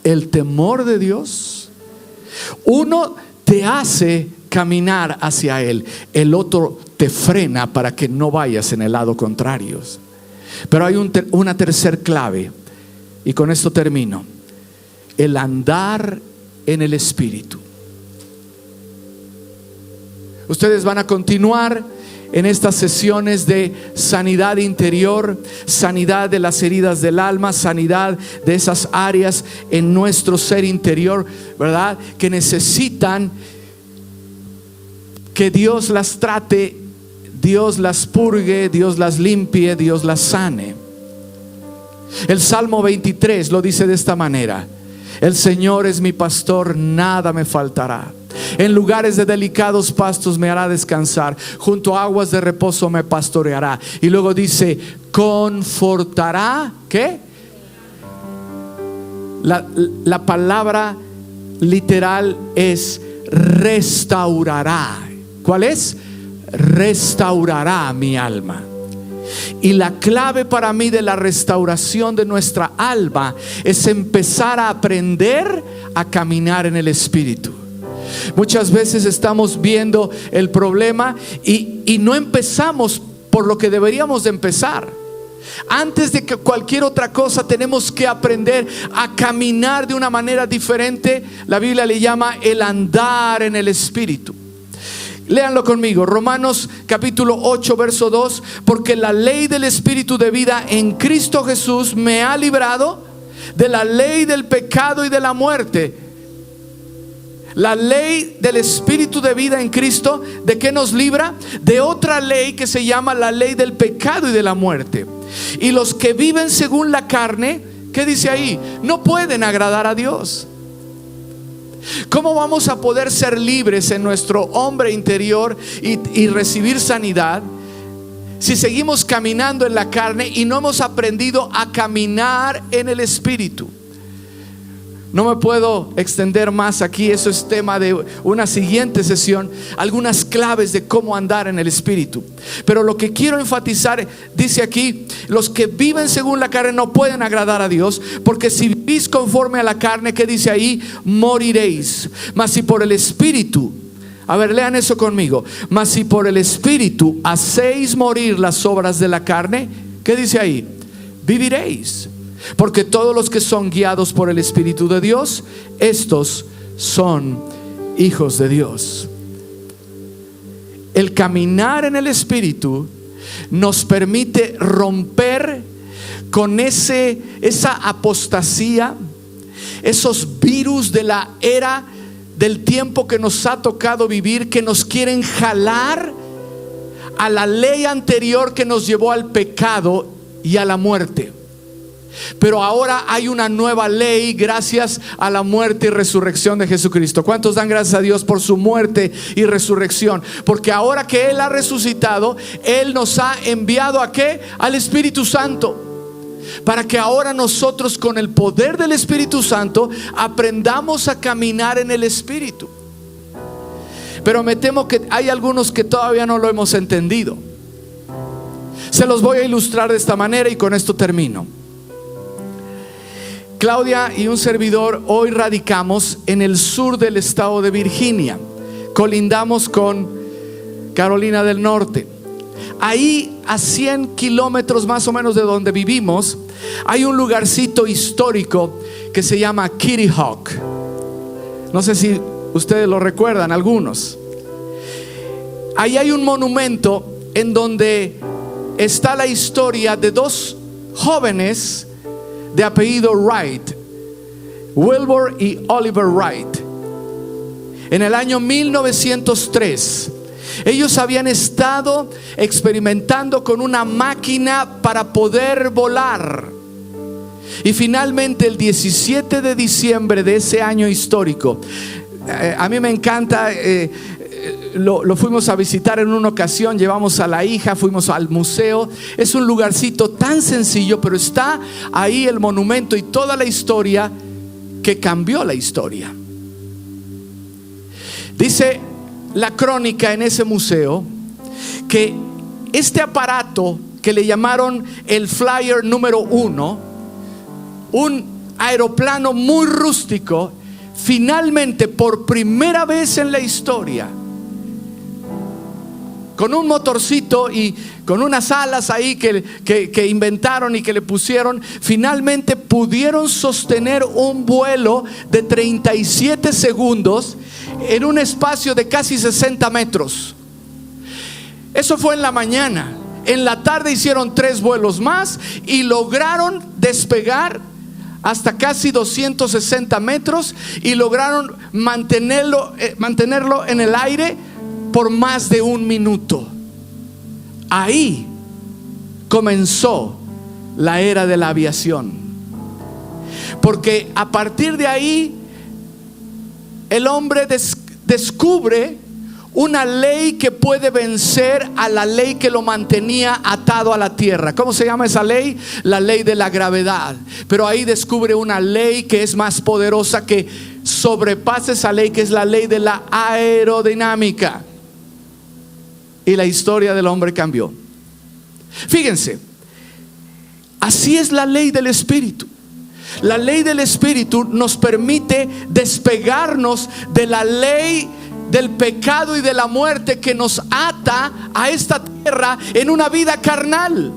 el temor de Dios. Uno te hace caminar hacia Él, el otro te frena para que no vayas en el lado contrario. Pero hay una tercer clave, y con esto termino: el andar en el Espíritu. Ustedes van a continuar en estas sesiones de sanidad interior, sanidad de las heridas del alma, sanidad de esas áreas en nuestro ser interior, ¿verdad?, que necesitan que Dios las trate, Dios las purgue, Dios las limpie, Dios las sane. El Salmo 23 lo dice de esta manera: el Señor es mi pastor, nada me faltará. En lugares de delicados pastos me hará descansar, junto a aguas de reposo me pastoreará. Y luego dice: confortará, ¿qué? La palabra literal es restaurará. ¿Cuál es? Restaurará mi alma. Y la clave para mí de la restauración de nuestra alma es empezar a aprender a caminar en el Espíritu. Muchas veces estamos viendo el problema y no empezamos por lo que deberíamos de empezar. Antes de que cualquier otra cosa, tenemos que aprender a caminar de una manera diferente. La Biblia le llama el andar en el Espíritu. Léanlo conmigo, Romanos capítulo 8 verso 2: porque la ley del Espíritu de vida en Cristo Jesús me ha librado de la ley del pecado y de la muerte. La ley del Espíritu de vida en Cristo, ¿de qué nos libra? De otra ley que se llama la ley del pecado y de la muerte. Y los que viven según la carne, ¿qué dice ahí? No pueden agradar a Dios. ¿Cómo vamos a poder ser libres en nuestro hombre interior y recibir sanidad si seguimos caminando en la carne y no hemos aprendido a caminar en el Espíritu? No me puedo extender más aquí, eso es tema de una siguiente sesión, algunas claves de cómo andar en el Espíritu. Pero lo que quiero enfatizar, dice aquí: los que viven según la carne no pueden agradar a Dios, porque si vivís conforme a la carne, ¿qué dice ahí? Moriréis. Mas si por el Espíritu, a ver, lean eso conmigo: mas si por el Espíritu hacéis morir las obras de la carne, ¿qué dice ahí? Viviréis. Porque todos los que son guiados por el Espíritu de Dios, estos son hijos de Dios. El caminar en el Espíritu nos permite romper con esa apostasía, esos virus de la era del tiempo que nos ha tocado vivir, que nos quieren jalar a la ley anterior que nos llevó al pecado y a la muerte. Pero ahora hay una nueva ley gracias a la muerte y resurrección de Jesucristo. ¿Cuántos dan gracias a Dios por su muerte y resurrección? Porque ahora que Él ha resucitado, Él nos ha enviado ¿a qué? Al Espíritu Santo, para que ahora nosotros, con el poder del Espíritu Santo, aprendamos a caminar en el Espíritu. Pero me temo que hay algunos que todavía no lo hemos entendido. Se los voy a ilustrar de esta manera y con esto termino. Claudia y un servidor hoy radicamos en el sur del estado de Virginia. Colindamos con Carolina del Norte. Ahí, a 100 kilómetros más o menos de donde vivimos, hay un lugarcito histórico que se llama Kitty Hawk. No sé si ustedes lo recuerdan, algunos. Ahí hay un monumento en donde está la historia de dos jóvenes de apellido Wright, Wilbur y Oliver Wright. En el año 1903, ellos habían estado experimentando con una máquina para poder volar. Y finalmente, el 17 de diciembre de ese año histórico, a mí me encanta, lo fuimos a visitar en una ocasión, llevamos a la hija, fuimos al museo. Es un lugarcito tan sencillo, pero está ahí el monumento y toda la historia que cambió la historia. Dice la crónica en ese museo que este aparato que le llamaron el Flyer número 1, un aeroplano muy rústico, finalmente por primera vez en la historia con un motorcito y con unas alas ahí que inventaron y que le pusieron, finalmente pudieron sostener un vuelo de 37 segundos en un espacio de casi 60 metros. Eso fue en la mañana. En la tarde hicieron 3 vuelos más y lograron despegar hasta casi 260 metros y lograron mantenerlo en el aire por más de 1 minuto. Ahí comenzó la era de la aviación, porque a partir de ahí el hombre descubre una ley que puede vencer a la ley que lo mantenía atado a la tierra. ¿Cómo se llama esa ley? La ley de la gravedad. Pero ahí descubre una ley que es más poderosa, que sobrepasa esa ley, que es la ley de la aerodinámica. Y la historia del hombre cambió. Fíjense, así es la ley del Espíritu. La ley del Espíritu nos permite despegarnos de la ley del pecado y de la muerte que nos ata a esta tierra en una vida carnal.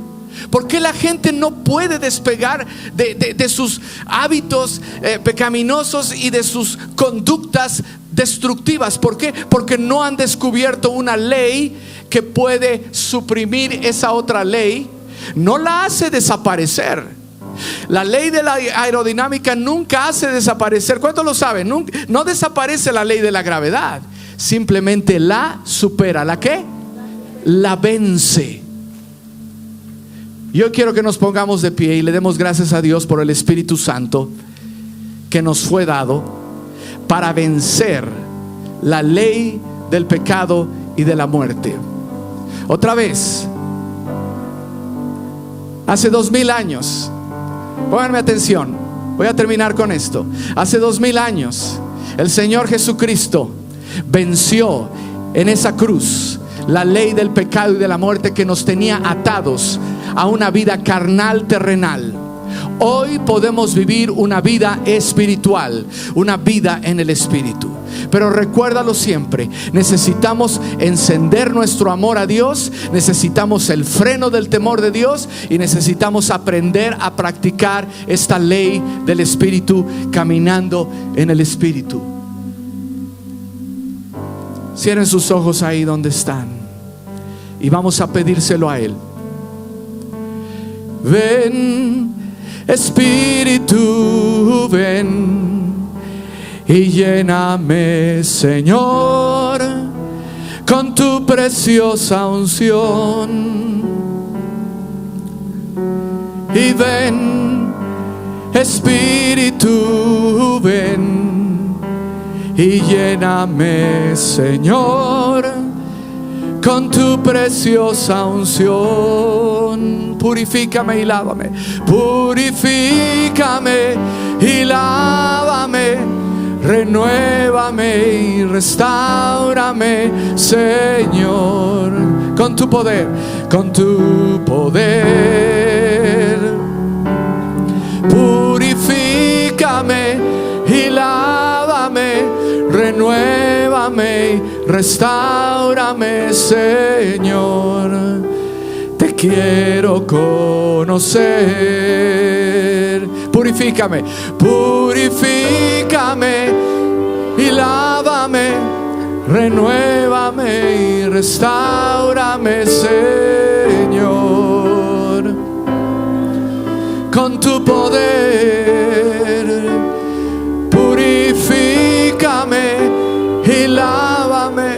¿Por qué la gente no puede despegar de sus hábitos pecaminosos y de sus conductas destructivas? ¿Por qué? Porque no han descubierto una ley que puede suprimir esa otra ley. No la hace desaparecer. La ley de la aerodinámica nunca hace desaparecer. ¿Cuántos lo saben? No desaparece la ley de la gravedad. Simplemente la supera. ¿La qué? La vence. Yo quiero que nos pongamos de pie y le demos gracias a Dios por el Espíritu Santo que nos fue dado para vencer la ley del pecado y de la muerte. Otra vez, hace 2000 años, pónganme atención, voy a terminar con esto. Hace 2000 años el Señor Jesucristo venció en esa cruz la ley del pecado y de la muerte que nos tenía atados a una vida carnal terrenal. Hoy podemos vivir una vida espiritual, una vida en el Espíritu. Pero recuérdalo siempre, necesitamos encender nuestro amor a Dios, necesitamos el freno del temor de Dios y necesitamos aprender a practicar esta ley del Espíritu, caminando en el Espíritu. Cierren sus ojos ahí donde están y vamos a pedírselo a Él. Ven, Espíritu, ven y lléname, Señor, con tu preciosa unción. Y ven, Espíritu, ven y lléname, Señor, con tu preciosa unción. Purifícame y lávame, purifícame y lávame, renuévame y restaurame, Señor, con tu poder, con tu poder. Purifícame y lávame, renuévame y restáurame, Señor. Te quiero conocer. Purifícame, purifícame y lávame, renuévame y restáurame, Señor, con tu poder. Purifícame y lávame,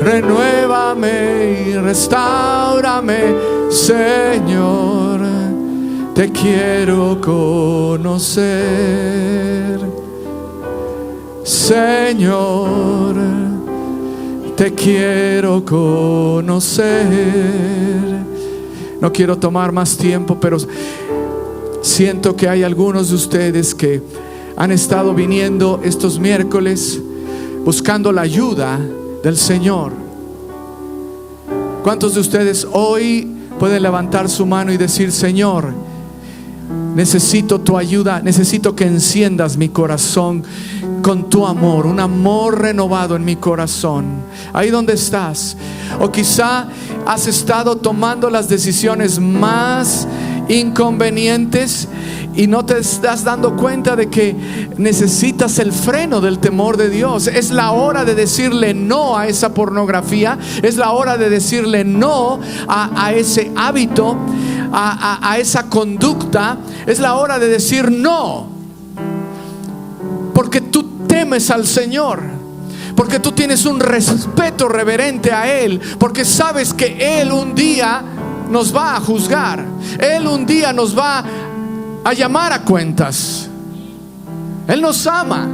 renuévame y restáurame, Señor. Te quiero conocer, Señor. Te quiero conocer. No quiero tomar más tiempo, pero siento que hay algunos de ustedes que han estado viniendo estos miércoles buscando la ayuda del Señor. ¿Cuántos de ustedes hoy pueden levantar su mano y decir: Señor, necesito tu ayuda, necesito que enciendas mi corazón con tu amor, un amor renovado en mi corazón. Ahí donde estás, o quizá has estado tomando las decisiones más inconvenientes y no te estás dando cuenta de que necesitas el freno del temor de Dios. Es la hora de decirle no a esa pornografía. Es la hora de decirle no a ese hábito, a esa conducta. Es la hora de decir no, porque tú temes al Señor, porque tú tienes un respeto reverente a Él, porque sabes que Él un día nos va a juzgar. Él un día nos va a llamar a cuentas. Él nos ama,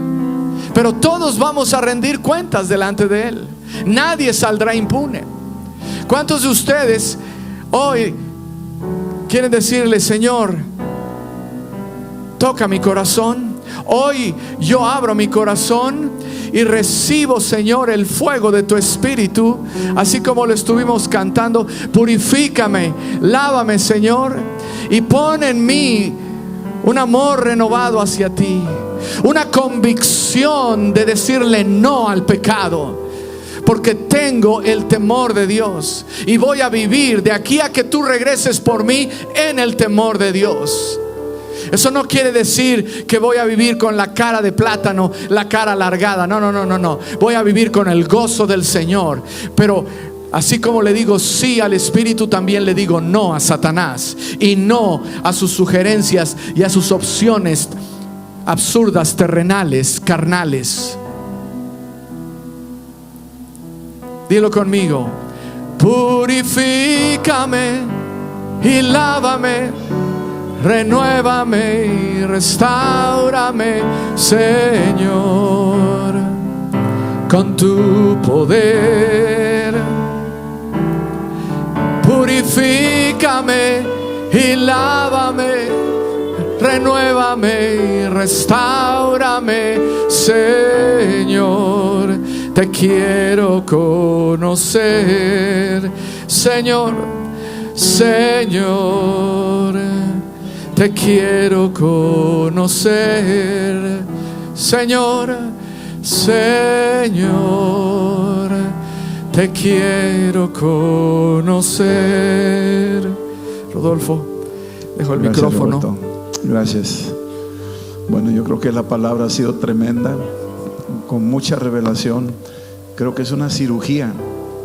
pero todos vamos a rendir cuentas delante de Él. Nadie saldrá impune. ¿Cuántos de ustedes hoy quieren decirle: Señor, toca mi corazón? Hoy yo abro mi corazón y recibo, Señor, el fuego de tu Espíritu, así como lo estuvimos cantando. Purifícame, lávame, Señor, y pon en mí un amor renovado hacia ti, una convicción de decirle no al pecado, porque tengo el temor de Dios y voy a vivir de aquí a que tú regreses por mí en el temor de Dios. Eso no quiere decir que voy a vivir con la cara de plátano, la cara alargada. No. Voy a vivir con el gozo del Señor. Pero así como le digo sí al Espíritu, también le digo no a Satanás y no a sus sugerencias y a sus opciones absurdas, terrenales, carnales. Dilo conmigo: purifícame y lávame, renuévame y restáurame, Señor, con tu poder. Purifícame y lávame, renuévame y restáurame, Señor. Te quiero conocer, Señor, Señor. Te quiero conocer, Señor, Señor. Te quiero conocer. Rodolfo, dejo el micrófono. Roberto. Gracias. Bueno, yo creo que la palabra ha sido tremenda, con mucha revelación. Creo que es una cirugía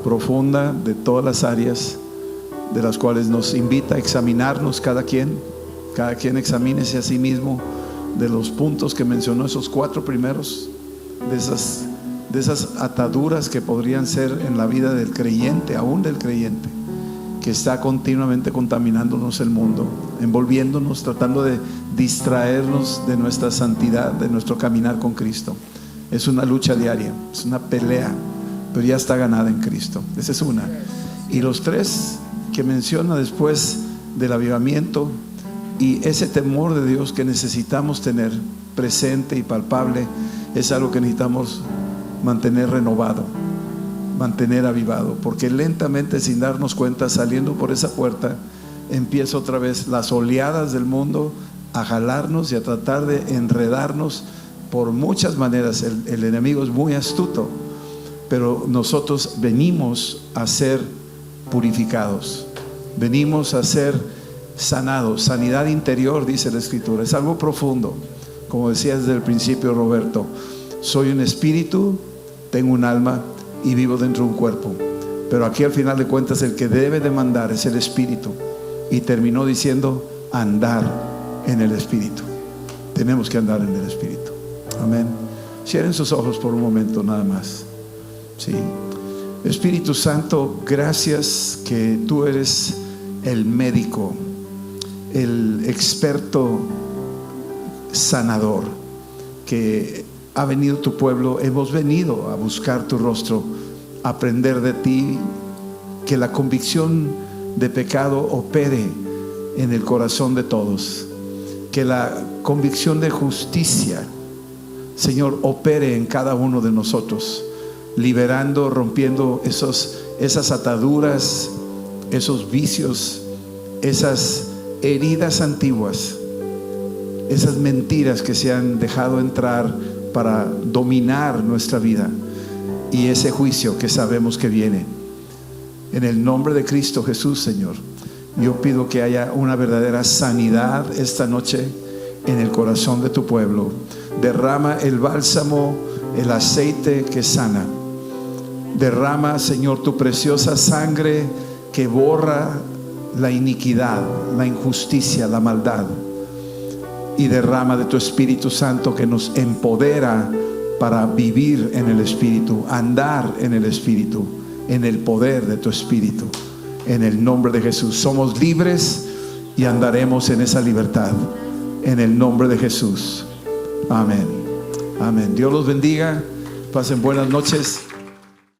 profunda de todas las áreas, de las cuales nos invita a examinarnos cada quien examínese a sí mismo de los puntos que mencionó, esos 4 primeros, de esas ataduras que podrían ser en la vida del creyente, aún del creyente, que está continuamente contaminándonos el mundo, envolviéndonos, tratando de distraernos de nuestra santidad, de nuestro caminar con Cristo. Es una lucha diaria, es una pelea, pero ya está ganada en Cristo. Esa es una. Y los 3 que menciona después del avivamiento y ese temor de Dios que necesitamos tener presente y palpable, es algo que necesitamos mantener renovado, mantener avivado, porque lentamente, sin darnos cuenta, saliendo por esa puerta, empieza otra vez las oleadas del mundo a jalarnos y a tratar de enredarnos por muchas maneras. El enemigo es muy astuto, pero nosotros venimos a ser purificados, venimos a ser sanados. Sanidad interior, dice la Escritura, es algo profundo. Como decía desde el principio Roberto, soy un espíritu, tengo un alma y vivo dentro de un cuerpo, pero aquí al final de cuentas el que debe de mandar es el Espíritu. Y terminó diciendo: andar en el Espíritu. Tenemos que andar en el Espíritu. Amén. Cierren sus ojos por un momento nada más. Sí. Espíritu Santo, gracias que tú eres el médico, el experto sanador, que ha venido tu pueblo. Hemos venido a buscar tu rostro, a aprender de ti, que la convicción de pecado opere en el corazón de todos, que la convicción de justicia, Señor, opere en cada uno de nosotros, liberando, rompiendo esas ataduras, esos vicios, esas heridas antiguas, esas mentiras que se han dejado entrar para dominar nuestra vida y ese juicio que sabemos que viene. En el nombre de Cristo Jesús, Señor, yo pido que haya una verdadera sanidad esta noche en el corazón de tu pueblo. Derrama el bálsamo, el aceite que sana. Derrama, Señor, tu preciosa sangre que borra la iniquidad, la injusticia, la maldad. Y derrama de tu Espíritu Santo que nos empodera para vivir en el Espíritu, andar en el Espíritu, en el poder de tu Espíritu. En el nombre de Jesús somos libres y andaremos en esa libertad. En el nombre de Jesús. Amén. Amén. Dios los bendiga. Pasen buenas noches.